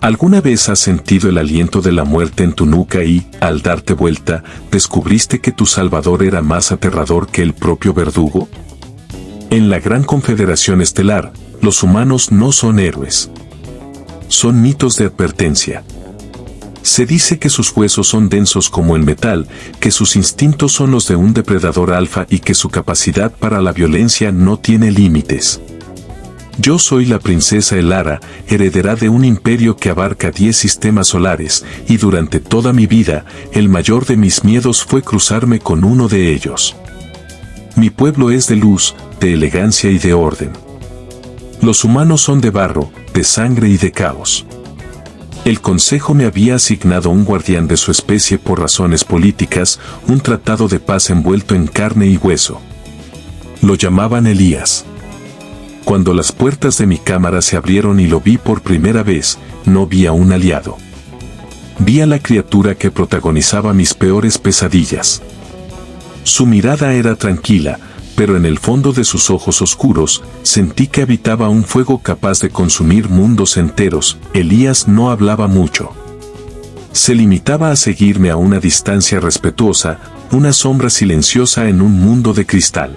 ¿Alguna vez has sentido el aliento de la muerte en tu nuca y, al darte vuelta, descubriste que tu salvador era más aterrador que el propio verdugo? En la Gran Confederación Estelar, los humanos no son héroes. Son mitos de advertencia. Se dice que sus huesos son densos como el metal, que sus instintos son los de un depredador alfa y que su capacidad para la violencia no tiene límites. Yo soy la princesa Elara, heredera de un imperio que abarca 10 sistemas solares, y durante toda mi vida, el mayor de mis miedos fue cruzarme con uno de ellos. Mi pueblo es de luz, de elegancia y de orden. Los humanos son de barro, de sangre y de caos. El Consejo me había asignado un guardián de su especie por razones políticas, un tratado de paz envuelto en carne y hueso. Lo llamaban Elías. Cuando las puertas de mi cámara se abrieron y lo vi por primera vez, no vi a un aliado. Vi a la criatura que protagonizaba mis peores pesadillas. Su mirada era tranquila, pero en el fondo de sus ojos oscuros, sentí que habitaba un fuego capaz de consumir mundos enteros. Elías no hablaba mucho. Se limitaba a seguirme a una distancia respetuosa, una sombra silenciosa en un mundo de cristal.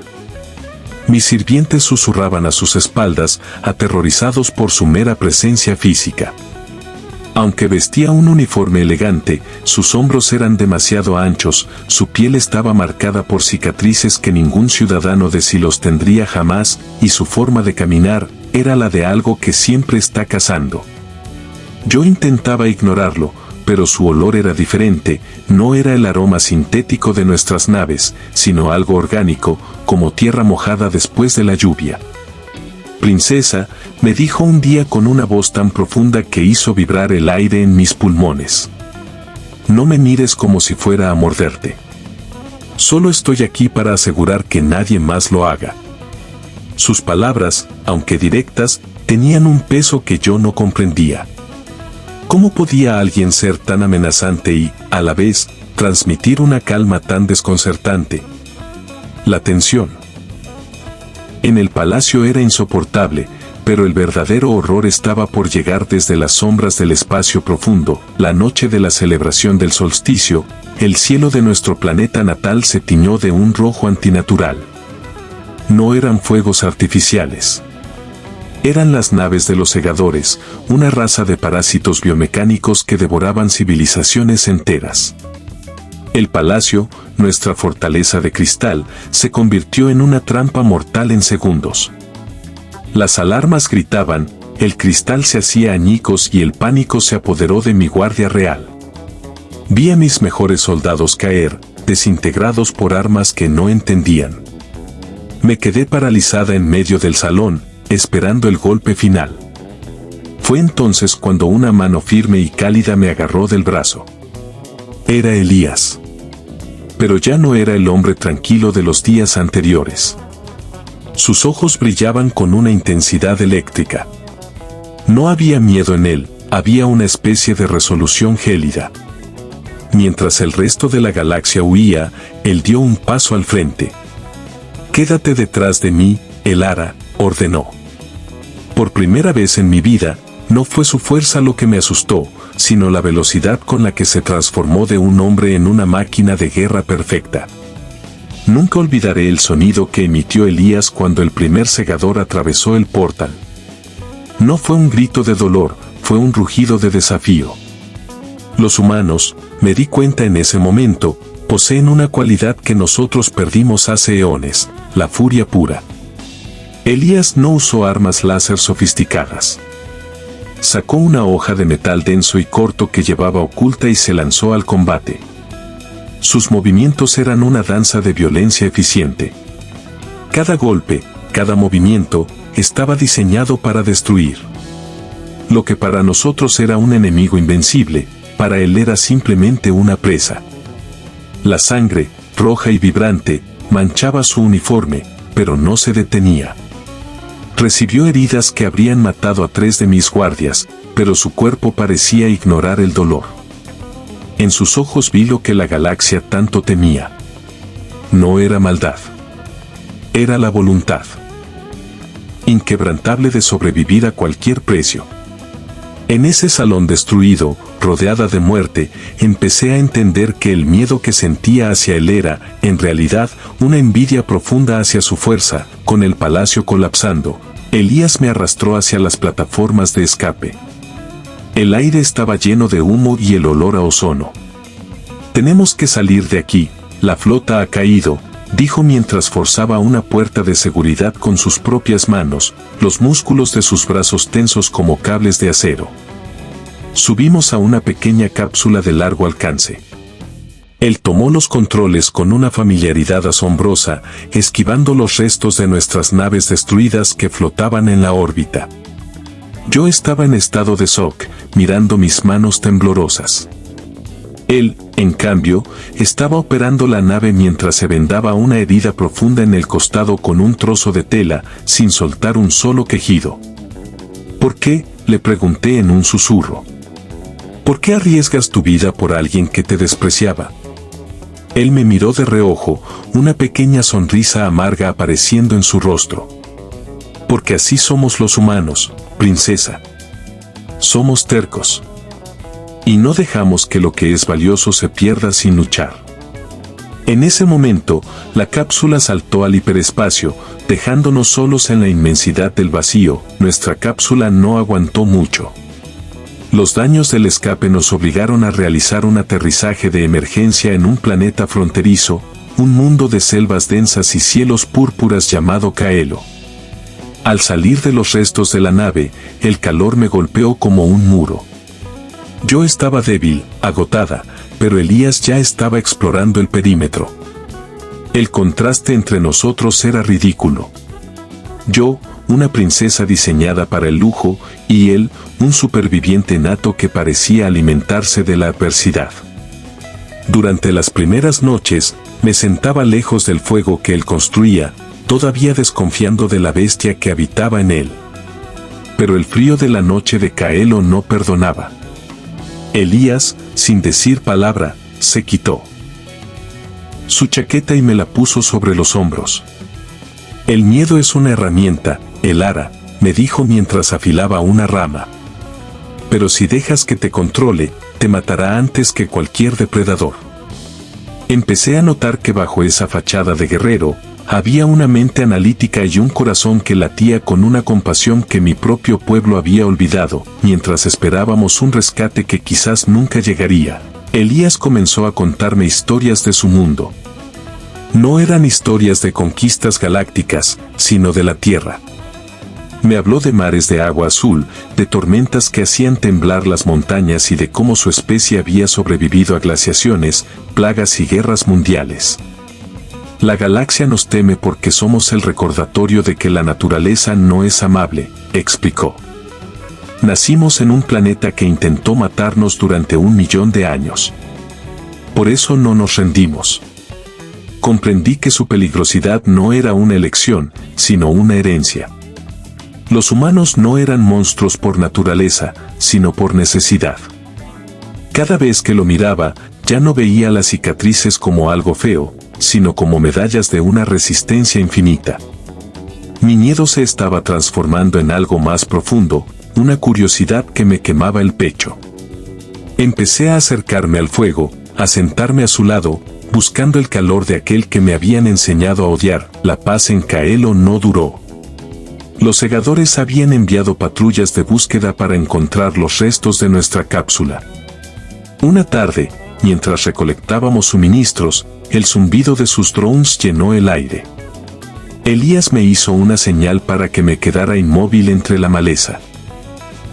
Mis sirvientes susurraban a sus espaldas, aterrorizados por su mera presencia física. Aunque vestía un uniforme elegante, sus hombros eran demasiado anchos, su piel estaba marcada por cicatrices que ningún ciudadano de Silos tendría jamás, y su forma de caminar era la de algo que siempre está cazando. Yo intentaba ignorarlo, pero su olor era diferente, no era el aroma sintético de nuestras naves, sino algo orgánico, como tierra mojada después de la lluvia. Princesa, me dijo un día con una voz tan profunda que hizo vibrar el aire en mis pulmones. No me mires como si fuera a morderte. Solo estoy aquí para asegurar que nadie más lo haga. Sus palabras, aunque directas, tenían un peso que yo no comprendía. ¿Cómo podía alguien ser tan amenazante y, a la vez, transmitir una calma tan desconcertante? La tensión en el palacio era insoportable, pero el verdadero horror estaba por llegar desde las sombras del espacio profundo. La noche de la celebración del solsticio, el cielo de nuestro planeta natal se tiñó de un rojo antinatural. No eran fuegos artificiales. Eran las naves de los segadores, una raza de parásitos biomecánicos que devoraban civilizaciones enteras. El palacio, nuestra fortaleza de cristal, se convirtió en una trampa mortal en segundos. Las alarmas gritaban, el cristal se hacía añicos y el pánico se apoderó de mi guardia real. Vi a mis mejores soldados caer, desintegrados por armas que no entendían. Me quedé paralizada en medio del salón, esperando el golpe final. Fue entonces cuando una mano firme y cálida me agarró del brazo. Era Elías. Pero ya no era el hombre tranquilo de los días anteriores. Sus ojos brillaban con una intensidad eléctrica. No había miedo en él, había una especie de resolución gélida. Mientras el resto de la galaxia huía, él dio un paso al frente. «Quédate detrás de mí, Elara», ordenó. Por primera vez en mi vida, no fue su fuerza lo que me asustó, sino la velocidad con la que se transformó de un hombre en una máquina de guerra perfecta. Nunca olvidaré el sonido que emitió Elías cuando el primer segador atravesó el portal. No fue un grito de dolor, fue un rugido de desafío. Los humanos, me di cuenta en ese momento, poseen una cualidad que nosotros perdimos hace eones, la furia pura. Elías no usó armas láser sofisticadas. Sacó una hoja de metal denso y corto que llevaba oculta y se lanzó al combate. Sus movimientos eran una danza de violencia eficiente. Cada golpe, cada movimiento, estaba diseñado para destruir. Lo que para nosotros era un enemigo invencible, para él era simplemente una presa. La sangre, roja y vibrante, manchaba su uniforme, pero no se detenía. Recibió heridas que habrían matado a 3 de mis guardias, pero su cuerpo parecía ignorar el dolor. En sus ojos vi lo que la galaxia tanto temía. No era maldad. Era la voluntad inquebrantable de sobrevivir a cualquier precio. En ese salón destruido, rodeada de muerte, empecé a entender que el miedo que sentía hacia él era, en realidad, una envidia profunda hacia su fuerza. Con el palacio colapsando, Elías me arrastró hacia las plataformas de escape. El aire estaba lleno de humo y el olor a ozono. «Tenemos que salir de aquí, la flota ha caído», dijo mientras forzaba una puerta de seguridad con sus propias manos, los músculos de sus brazos tensos como cables de acero. Subimos a una pequeña cápsula de largo alcance. Él tomó los controles con una familiaridad asombrosa, esquivando los restos de nuestras naves destruidas que flotaban en la órbita. Yo estaba en estado de shock, mirando mis manos temblorosas. Él, en cambio, estaba operando la nave mientras se vendaba una herida profunda en el costado con un trozo de tela, sin soltar un solo quejido. «¿Por qué?», le pregunté en un susurro. «¿Por qué arriesgas tu vida por alguien que te despreciaba?». Él me miró de reojo, una pequeña sonrisa amarga apareciendo en su rostro. «Porque así somos los humanos, princesa. Somos tercos. Y no dejamos que lo que es valioso se pierda sin luchar». En ese momento, la cápsula saltó al hiperespacio, dejándonos solos en la inmensidad del vacío. Nuestra cápsula no aguantó mucho. Los daños del escape nos obligaron a realizar un aterrizaje de emergencia en un planeta fronterizo, un mundo de selvas densas y cielos púrpuras llamado Kaelo. Al salir de los restos de la nave, el calor me golpeó como un muro. Yo estaba débil, agotada, pero Elías ya estaba explorando el perímetro. El contraste entre nosotros era ridículo. Yo, una princesa diseñada para el lujo, y él, un superviviente nato que parecía alimentarse de la adversidad. Durante las primeras noches, me sentaba lejos del fuego que él construía, todavía desconfiando de la bestia que habitaba en él. Pero el frío de la noche de Kaelo no perdonaba. Elías, sin decir palabra, se quitó su chaqueta y me la puso sobre los hombros. «El miedo es una herramienta, Elara», me dijo mientras afilaba una rama. «Pero si dejas que te controle, te matará antes que cualquier depredador». Empecé a notar que bajo esa fachada de guerrero, había una mente analítica y un corazón que latía con una compasión que mi propio pueblo había olvidado. Mientras esperábamos un rescate que quizás nunca llegaría, Elías comenzó a contarme historias de su mundo. No eran historias de conquistas galácticas, sino de la Tierra. Me habló de mares de agua azul, de tormentas que hacían temblar las montañas y de cómo su especie había sobrevivido a glaciaciones, plagas y guerras mundiales. «La galaxia nos teme porque somos el recordatorio de que la naturaleza no es amable», explicó. «Nacimos en un planeta que intentó matarnos durante 1 millón de años. Por eso no nos rendimos. Comprendí que su peligrosidad no era una elección, sino una herencia. Los humanos no eran monstruos por naturaleza, sino por necesidad. Cada vez que lo miraba, ya no veía las cicatrices como algo feo, sino como medallas de una resistencia infinita. Mi miedo se estaba transformando en algo más profundo, una curiosidad que me quemaba el pecho. Empecé a acercarme al fuego, a sentarme a su lado, buscando el calor de aquel que me habían enseñado a odiar. La paz en Kaelo no duró. Los segadores habían enviado patrullas de búsqueda para encontrar los restos de nuestra cápsula. Una tarde, mientras recolectábamos suministros, el zumbido de sus drones llenó el aire. Elías me hizo una señal para que me quedara inmóvil entre la maleza.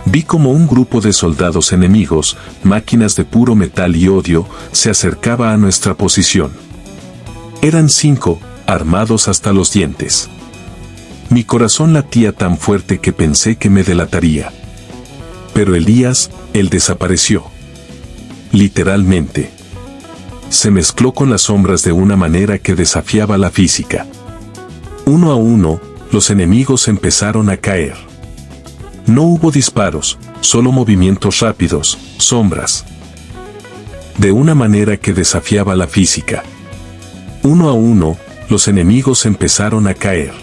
Vi como un grupo de soldados enemigos, máquinas de puro metal y odio, se acercaba a nuestra posición. Eran 5, armados hasta los dientes. Mi corazón latía tan fuerte que pensé que me delataría. Pero Elías, él desapareció. Literalmente. Se mezcló con las sombras de una manera que desafiaba la física. Uno a uno, los enemigos empezaron a caer. No hubo disparos, solo movimientos rápidos, sombras. De una manera que desafiaba la física. Uno a uno, los enemigos empezaron a caer.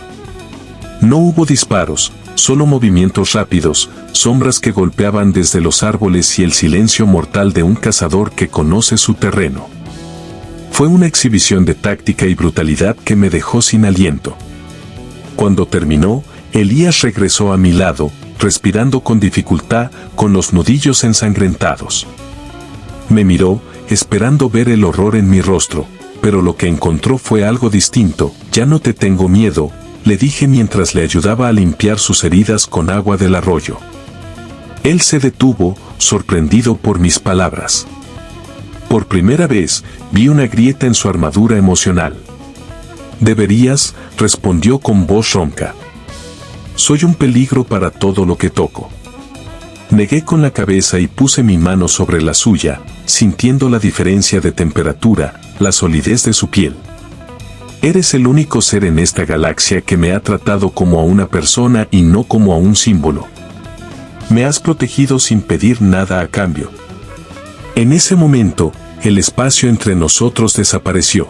No hubo disparos, solo movimientos rápidos, sombras que golpeaban desde los árboles y el silencio mortal de un cazador que conoce su terreno. Fue una exhibición de táctica y brutalidad que me dejó sin aliento. Cuando terminó, Elías regresó a mi lado, respirando con dificultad, con los nudillos ensangrentados. Me miró, esperando ver el horror en mi rostro, pero lo que encontró fue algo distinto. «Ya no te tengo miedo», le dije mientras le ayudaba a limpiar sus heridas con agua del arroyo. Él se detuvo, sorprendido por mis palabras. Por primera vez, vi una grieta en su armadura emocional. «Deberías», respondió con voz ronca. «Soy un peligro para todo lo que toco». Negué con la cabeza y puse mi mano sobre la suya, sintiendo la diferencia de temperatura, la solidez de su piel. «Eres el único ser en esta galaxia que me ha tratado como a una persona y no como a un símbolo. Me has protegido sin pedir nada a cambio». En ese momento, el espacio entre nosotros desapareció.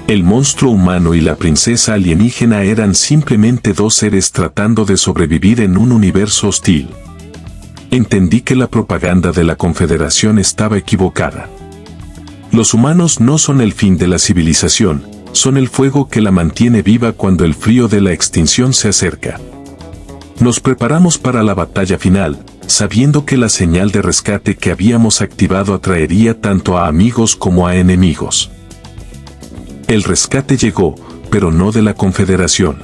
El monstruo humano y la princesa alienígena eran simplemente dos seres tratando de sobrevivir en un universo hostil. Entendí que la propaganda de la Confederación estaba equivocada. Los humanos no son el fin de la civilización, son el fuego que la mantiene viva cuando el frío de la extinción se acerca. Nos preparamos para la batalla final, sabiendo que la señal de rescate que habíamos activado atraería tanto a amigos como a enemigos. El rescate llegó, pero no de la Confederación.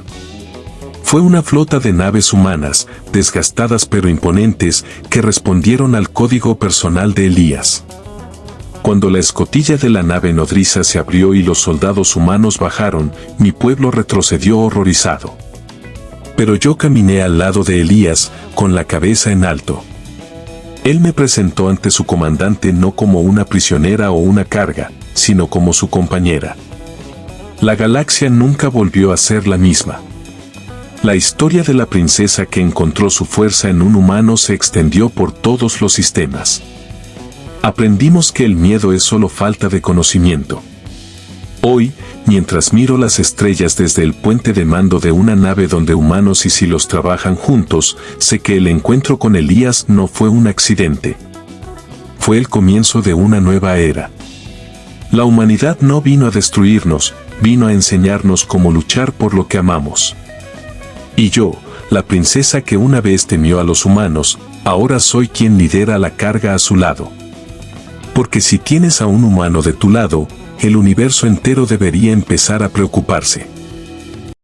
Fue una flota de naves humanas, desgastadas pero imponentes, que respondieron al código personal de Elías. Cuando la escotilla de la nave nodriza se abrió y los soldados humanos bajaron, mi pueblo retrocedió horrorizado. Pero yo caminé al lado de Elías, con la cabeza en alto. Él me presentó ante su comandante no como una prisionera o una carga, sino como su compañera. La galaxia nunca volvió a ser la misma. La historia de la princesa que encontró su fuerza en un humano se extendió por todos los sistemas. Aprendimos que el miedo es solo falta de conocimiento. Hoy, mientras miro las estrellas desde el puente de mando de una nave donde humanos y silos trabajan juntos, sé que el encuentro con Elías no fue un accidente. Fue el comienzo de una nueva era. La humanidad no vino a destruirnos, vino a enseñarnos cómo luchar por lo que amamos. Y yo, la princesa que una vez temió a los humanos, ahora soy quien lidera la carga a su lado. Porque si tienes a un humano de tu lado, el universo entero debería empezar a preocuparse.